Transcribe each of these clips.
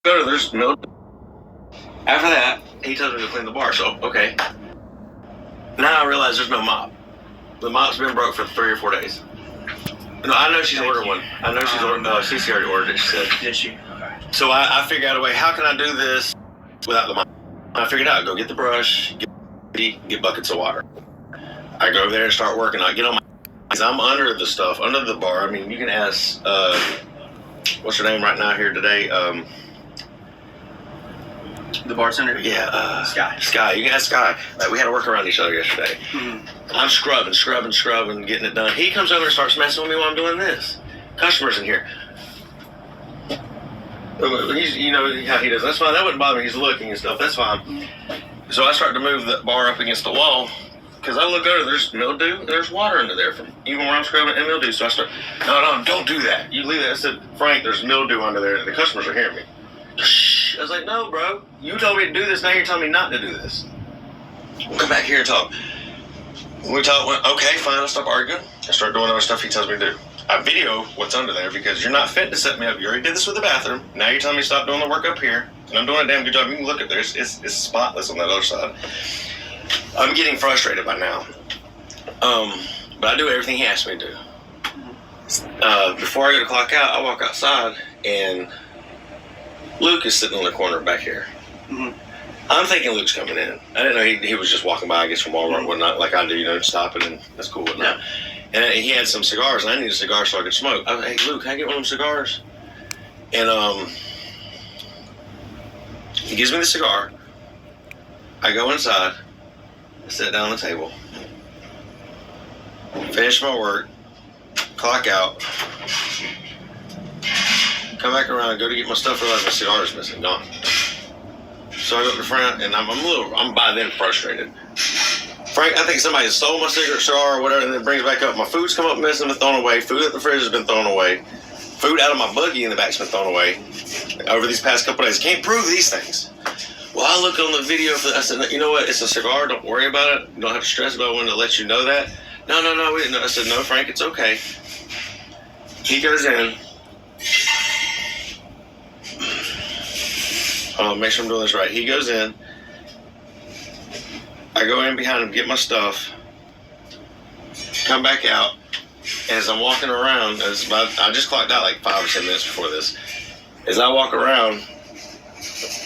go to there's no. After that, he tells me to clean the bar. So okay. Now I realize there's no mop. The mop's been broke for 3 or 4 days. No, I know she's ordered one. I know she's ordered. Cece already ordered it. She said. Did she? Okay. So I figured out a way. How can I do this without the mop? I figured out. Go get the brush. Get buckets of water. I go over there and start working. I get on my. I'm under the stuff, under the bar. I mean, you can ask. What's her name right now here today? The bartender? Yeah, Sky. You can ask Sky. Like, we had to work around each other yesterday. Mm-hmm. I'm scrubbing, getting it done. He comes over and starts messing with me while I'm doing this. Customers in here. He's, you know how he does. That's fine. That wouldn't bother me. He's looking and stuff. That's fine. So I start to move the bar up against the wall. Because I look over, there's mildew, there's water under there from even where I'm scrubbing and mildew. So I start, no, don't do that. You leave that. I said, Frank, there's mildew under there. The customers are hearing me. Shh. I was like, no, bro. You told me to do this. Now you're telling me not to do this. We'll come back here and talk. We talk, okay, fine, I'll stop arguing. I start doing other stuff he tells me to do. I video what's under there because you're not fit to set me up. You already did this with the bathroom. Now you're telling me to stop doing the work up here. And I'm doing a damn good job. You can look at there. It's spotless on that other side. I'm getting frustrated by now. But I do everything he asks me to do. Before I go to clock out, I walk outside and Luke is sitting in the corner back here. Mm-hmm. I'm thinking Luke's coming in. I didn't know he was just walking by, I guess, from Walmart and whatnot, like I do, you know, stopping and that's cool and whatnot. Yeah. And he had some cigars, and I need a cigar so I could smoke. I was like, hey, Luke, can I get one of them cigars? And he gives me the cigar. I go inside. I sit down on the table. Finish my work. Clock out. Come back around, go to get my stuff, realize my cigar is missing, gone. So I go to the front, and I'm by then frustrated. Frank, I think somebody stole my cigar or whatever, and then brings it back up. My food's come up missing, been thrown away. Food at the fridge has been thrown away. Food out of my buggy in the back's been thrown away over these past couple days. Can't prove these things. Well, I look on the video I said, you know what? It's a cigar. Don't worry about it. You don't have to stress about it. I wanted to let you know that. No. I said, no, Frank, it's okay. He goes in. Make sure I'm doing this right. He goes in. I go in behind him, get my stuff, come back out. As I'm walking around, I just clocked out like 5 or 10 minutes before this. As I walk around,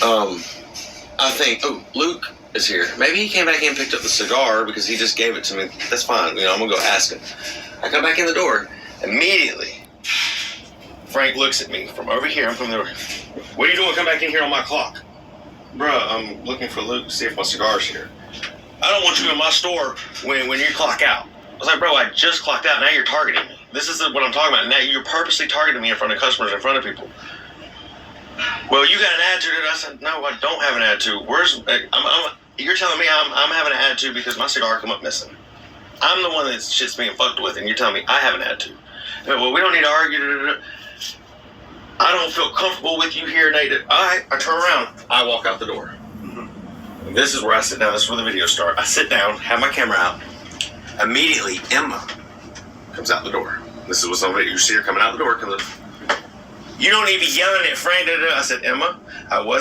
I think, oh, Luke is here. Maybe he came back in and picked up the cigar because he just gave it to me. That's fine. You know, I'm going to go ask him. I come back in the door. Immediately, Frank looks at me from over here. I'm from there. What are you doing? Come back in here on my clock. Bruh, I'm looking for Luke to see if my cigar's here. I don't want you in my store when you clock out. I was like, bro, I just clocked out. Now you're targeting me. This is what I'm talking about. Now you're purposely targeting me in front of customers, in front of people. Well, you got an attitude. I said, no, I don't have an attitude. You're telling me I'm having an attitude because my cigar come up missing. I'm the one that shit's being fucked with, and you're telling me I have an attitude. Well, we don't need to argue. I don't feel comfortable with you here, Nate. All right, I turn around. I walk out the door. Mm-hmm. This is where I sit down. This is where the video starts. I sit down, have my camera out. Immediately, Emma comes out the door. This is what somebody, you see her coming out the door, comes up. You don't need to be yelling at Frank. I said, Emma,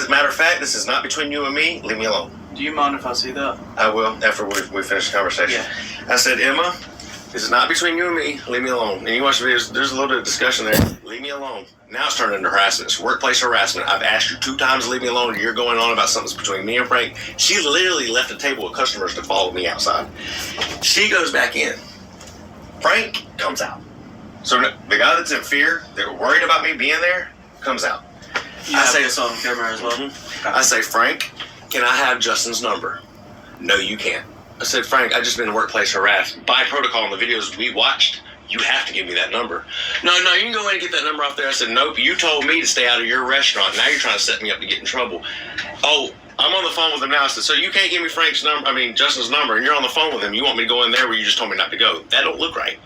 matter of fact, this is not between you and me. Leave me alone. Do you mind if I see that? I will, after we finish the conversation. Yeah. I said, Emma, this is not between you and me. Leave me alone. And you watch the videos, there's a little bit of discussion there. Leave me alone. Now it's turned into harassment. It's workplace harassment. I've asked you 2 times to leave me alone, and you're going on about something's between me and Frank. She literally left a table with customers to follow me outside. She goes back in. Frank comes out. So the guy that's in fear, that were worried about me being there, comes out. I say this on camera as well. Mm-hmm. I say, Frank, can I have Justin's number? No, you can't. I said, Frank, I've just been workplace harassed. By protocol in the videos we watched, you have to give me that number. No, you can go in and get that number off there. I said, nope, you told me to stay out of your restaurant. Now you're trying to set me up to get in trouble. Oh, I'm on the phone with him now. I said, so you can't give me Justin's number, and you're on the phone with him. You want me to go in there where you just told me not to go. That don't look right.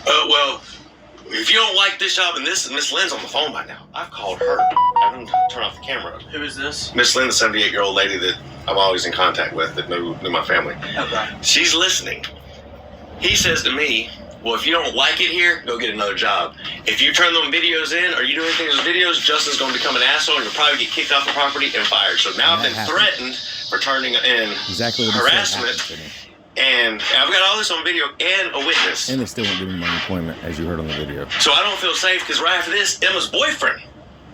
Well, if you don't like this job, and Miss Lynn's on the phone by now. I've called her. I didn't turn off the camera. Who is this? Miss Lynn, the 78-year-old lady that I'm always in contact with that knew my family. Okay. She's listening. He says to me, Well, if you don't like it here, go get another job. If you turn them videos in or you do anything with those videos, Justin's going to become an asshole and you'll probably get kicked off the property and fired. So now I've been threatened for turning in harassment. And I've got all this on video and a witness. And they still won't give me my employment, as you heard on the video. So I don't feel safe because right after this, Emma's boyfriend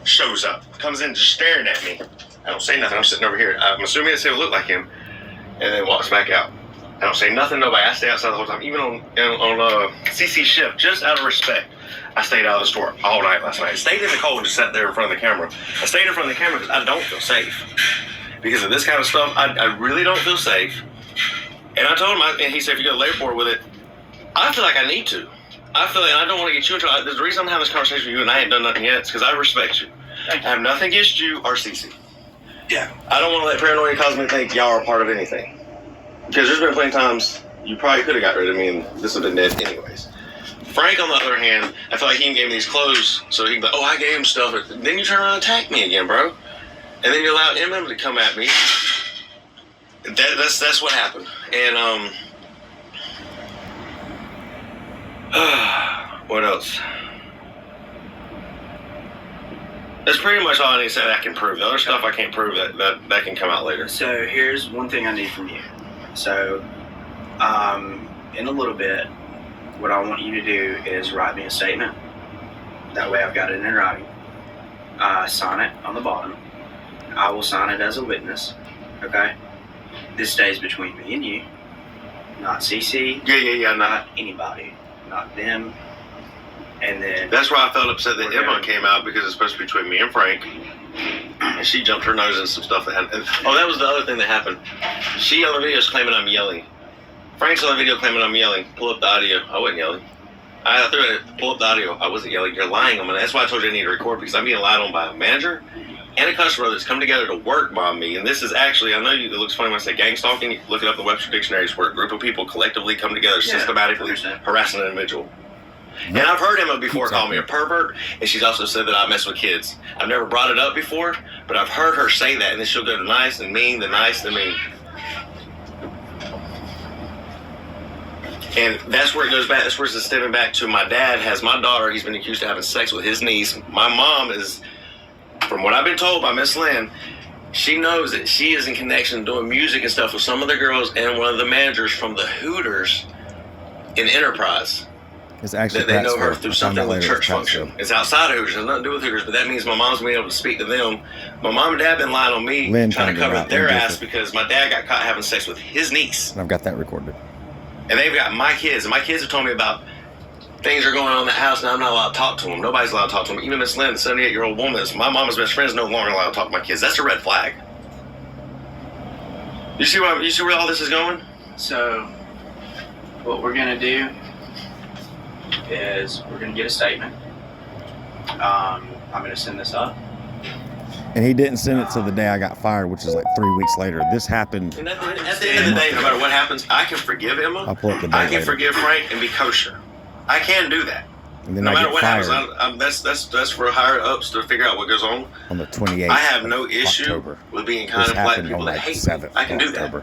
shows up, comes in just staring at me. I don't say nothing. I'm sitting over here. I'm assuming it's going to look like him, and then walks back out. I don't say nothing to nobody. I stay outside the whole time, even on CC shift, just out of respect. I stayed out of the store all night last night. I stayed in the cold and just sat there in front of the camera. I stayed in front of the camera because I don't feel safe. Because of this kind of stuff, I really don't feel safe. And I told him, and he said, if you go to labor board with it, I feel like I need to. I feel like I don't want to get you in trouble. The reason I'm having this conversation with you and I ain't done nothing yet is because I respect you. I have nothing against you or CC. Yeah. I don't want to let paranoia cause me to think y'all are part of anything. Because there's been plenty of times you probably could have got rid of me and this would have been dead anyways. Frank, on the other hand, I feel like he gave me these clothes so he can be like, oh, I gave him stuff. Then you turn around and attack me again, bro. And then you allow MM to come at me. That's what happened. And, what else? That's pretty much all I need to say that I can prove. The other stuff I can't prove that can come out later. So here's one thing I need from you. So, in a little bit, what I want you to do is write me a statement. That way I've got it in writing. Sign it on the bottom. I will sign it as a witness. Okay? This stays between me and you. Not CC. Yeah. Not anybody. Not them. And then... That's why I felt upset that Emma came out, because it's supposed to be between me and Frank. And she jumped her nose in some stuff that happened. Oh, that was the other thing that happened. She on the video is claiming I'm yelling. Frank's on the video claiming I'm yelling. Pull up the audio. I wasn't yelling. I threw it. Pull up the audio. I wasn't yelling. You're lying on me. That's why I told you I need to record, because I'm being lied on by a manager and a customer that's come together to work by me. And this is actually, I know it looks funny when I say gang stalking. You can look it up in the Webster Dictionaries, where a group of people collectively come together systematically harassing an individual. And I've heard Emma before call me a pervert, and she's also said that I mess with kids. I've never brought it up before, but I've heard her say that, and then she'll go to nice and mean, the nice and mean. And that's where it goes back. That's where it's stemming back to my dad has my daughter. He's been accused of having sex with his niece. My mom is, from what I've been told by Miss Lynn, she knows that she is in connection doing music and stuff with some of the girls and one of the managers from the Hooters in Enterprise. It's actually that they know her through something with church function. It's outside of Hooters. It has nothing to do with Hooters, but that means my mom's been able to speak to them. My mom and dad been lying on me, trying to cover their ass because my dad got caught having sex with his niece. And I've got that recorded. And they've got my kids, and my kids have told me about things that are going on in the house, and I'm not allowed to talk to them. Nobody's allowed to talk to them. Even Miss Lynn, the 78-year-old woman, my mama's best friend, is no longer allowed to talk to my kids. That's a red flag. You see where all this is going? So, what we're gonna do is we're gonna get a statement. I'm gonna send this up. And he didn't send it till the day I got fired, which is like 3 weeks later. This happened. And at the end of the day, no matter what happens, I can forgive Emma. I'll pull up the date I can later. forgive Frank and be kosher. I can do that. And then no I matter get what fired happens, that's for higher ups to figure out what goes on. On the 28th. I have no issue October. with being kind of black people that hate me. I can do that.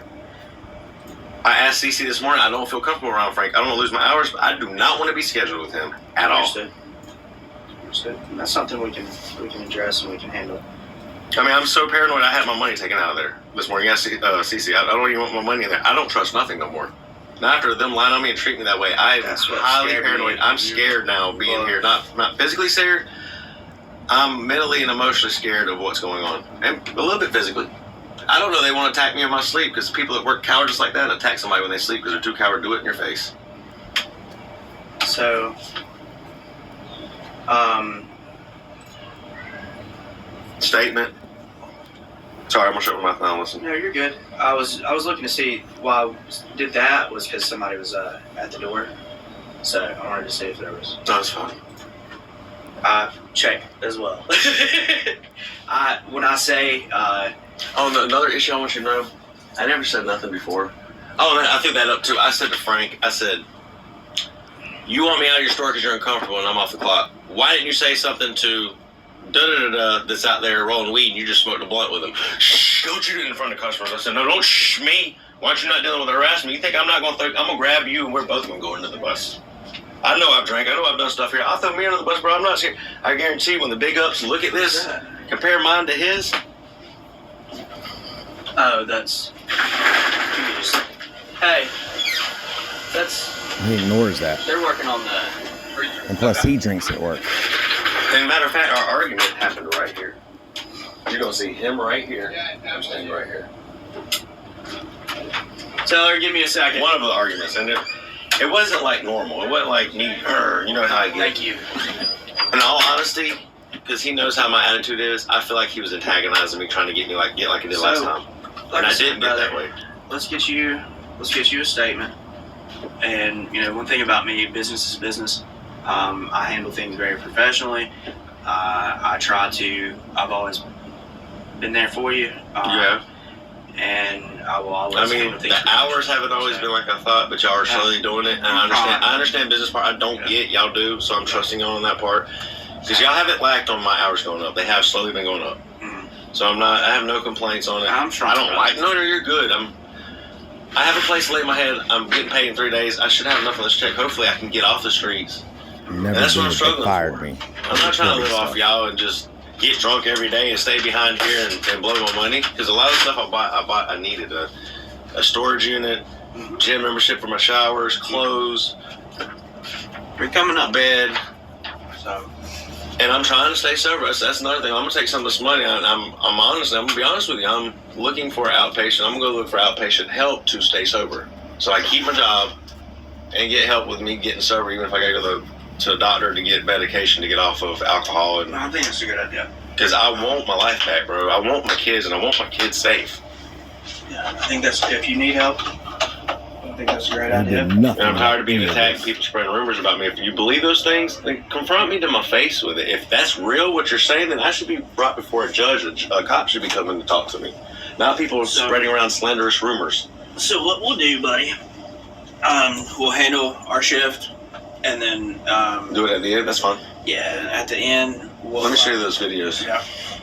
I asked CC this morning. I don't feel comfortable around Frank. I don't want to lose my hours, but I do not want to be scheduled with him at all. Understood. That's something we can address and we can handle. I mean, I'm so paranoid. I had my money taken out of there this morning. Yes, CC, I don't even want my money in there. I don't trust nothing no more. Not after them lying on me and treating me that way. I'm highly paranoid. I'm scared now being here. Not physically scared. I'm mentally and emotionally scared of what's going on. And a little bit physically. I don't know they want to attack me in my sleep, because people that work cowards like that attack somebody when they sleep because they're too coward to do it in your face. So, Statement. Sorry, I'm gonna shut my mouth now and listen. No, you're good. I was looking to see why I did that was because somebody was at the door. So I wanted to see if there was. No, it's fine. Check as well. When I say another issue I want you to know, I never said nothing before. Oh, man, I threw that up too. I said to Frank, I said, you want me out of your store because you're uncomfortable and I'm off the clock. Why didn't you say something to da-da-da-da that's out there rolling weed and you just smoked a blunt with him? Shh, don't you do it in front of customers. I said, no, don't shh me. Why aren't you not dealing with harassment? You think I'm not going to I'm going to grab you and we're both going to go into the bus. I know I've drank. I know I've done stuff here. I'll throw me under the bus, bro. I'm not scared. I guarantee when the big ups look at this, compare mine to his. Oh, that's. Hey, that's. He ignores that. They're working on the. And plus, he drinks at work. And matter of fact, our argument happened right here. You're gonna see him right here. I'm standing right here. Taylor, give me a second. One of the arguments, and it wasn't like normal. It wasn't like me. You know how I get. Thank you. In all honesty, because he knows how my attitude is, I feel like he was antagonizing me, trying to get me like he did last time, and I didn't get that way. Let's get you a statement. And one thing about me, business is business. I handle things very professionally. I've always been there for you. Yeah. And I will always. I mean, the hours haven't always been like I thought, but y'all are slowly doing it, and I understand business part. I don't get, y'all do, so I'm trusting y'all on that part. Because y'all haven't lacked on my hours going up. They have slowly been going up. Mm-hmm. So I have no complaints on it. I'm sure. I don't like, no, you're good. I have a place to lay my head. I'm getting paid in 3 days. I should have enough on this check. Hopefully I can get off the streets. Never That's what I'm did. struggling They fired for. me. I'm not trying to live off y'all and just get drunk every day and stay behind here and blow my money. Because a lot of stuff I needed a storage unit, gym membership for my showers, clothes, You're coming up. bed. So. And I'm trying to stay sober. That's another thing. I'm gonna take some of this money. I'm honest. I'm gonna be honest with you. I'm looking for outpatient. I'm gonna look for outpatient help to stay sober. So I keep my job and get help with me getting sober, even if I gotta go to a doctor to get medication to get off of alcohol. And I think that's a good idea. because I want my life back, bro. I want my kids, and I want my kids safe. Yeah, I think that's if you need help. I think that's a great I idea. did nothing. And I'm tired of being like attacked, this. people spreading rumors about me. If you believe those things, then confront me to my face with it. If that's real, what you're saying, then I should be brought before a judge. A cop should be coming to talk to me. Not people spreading around slanderous rumors. So what we'll do, buddy, we'll handle our shift, and then Do it at the end. That's fine. yeah, at the end we'll. Let me show you those videos. Yeah.